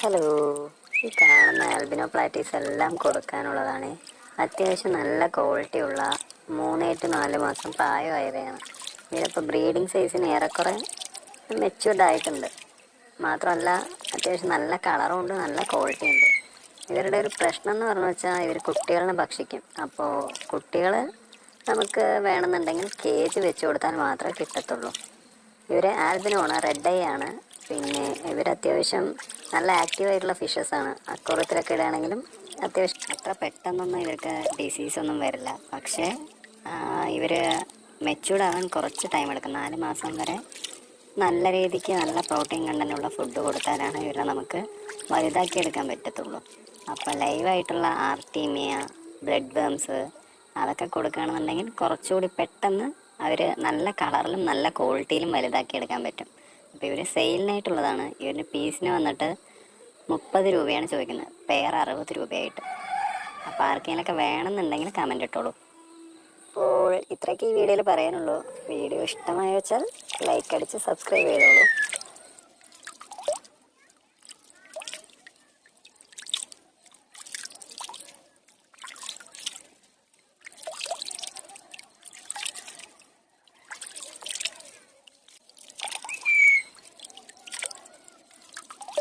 Hello, ഈ കാണുന്ന albino platies എല്ലാം കൊടുക്കാനുള്ളതാണ്. അത്യാവശ്യം നല്ല ക്വാളിറ്റി ഉള്ള 3 to 4 മാസം പ്രായമായവയാണ്. ഇതിപ്പോൾ ബ്രീഡിംഗ് സൈസിന് ഏറെക്കുറെ മെച്യൂർഡ് ആയിട്ടുണ്ട്. മാത്രമല്ല അത്യാവശ്യം നല്ല കളറും ഉണ്ട്, നല്ല ക്വാളിറ്റി ഉണ്ട്. ഇവരുടെ ഒരു പ്രശ്നം എന്ന് പറഞ്ഞു വെച്ചാൽ ഇവർ കുട്ടികളെ ഭക്ഷിക്കും. അപ്പോൾ കുട്ടികൾ നമുക്ക് വേണമെന്നുണ്ടെങ്കിൽ കേജ് വെച്ച് കൊടുത്താൽ മാത്രമേ കിട്ടത്തുള്ളൂ. ഇവർ ആൽബിനോ ആണ്, റെഡ് ഐ ആണ്. പിന്നെ ഇവർ അത്യാവശ്യം നല്ല ആക്റ്റീവായിട്ടുള്ള ഫിഷസാണ്. അക്വാറിയത്തിലൊക്കെ ഇടുകയാണെങ്കിലും അത്യാവശ്യം അത്ര പെട്ടെന്നൊന്നും ഇവർക്ക് ഡിസീസൊന്നും വരില്ല. പക്ഷേ ഇവർ മെച്യൂർഡ് ആവാൻ കുറച്ച് ടൈം എടുക്കും. 4 മാസം വരെ നല്ല രീതിക്ക് നല്ല പ്രോട്ടീൻ കണ്ടന്റുള്ള ഫുഡ് കൊടുത്താലാണ് ഇവരെ നമുക്ക് വലുതാക്കി എടുക്കാൻ പറ്റത്തുള്ളൂ. അപ്പോൾ ലൈവായിട്ടുള്ള ആർട്ടീമിയ, ബ്ലഡ് വേംസ് അതൊക്കെ കൊടുക്കുകയാണെന്നുണ്ടെങ്കിൽ കുറച്ചുകൂടി പെട്ടെന്ന് അവർ നല്ല കളറിലും നല്ല ക്വാളിറ്റിയിലും വലുതാക്കി എടുക്കാൻ പറ്റും. അപ്പോൾ ഇവർ സെയിലിനായിട്ടുള്ളതാണ്. ഇവരുടെ പീസിന് വന്നിട്ട് 30 രൂപയാണ് ചോദിക്കുന്നത്, പെയർ 60 രൂപയായിട്ട്. അപ്പോൾ ആർക്കെങ്കിലൊക്കെ വേണമെന്നുണ്ടെങ്കിൽ കമൻ്റ് ഇട്ടോളൂ. അപ്പോൾ ഇത്രയൊക്കെ ഈ വീഡിയോയിൽ പറയാനുള്ളൂ. വീഡിയോ ഇഷ്ടമായി വെച്ചാൽ ലൈക്ക് അടിച്ച് സബ്സ്ക്രൈബ് ചെയ്തോളൂ.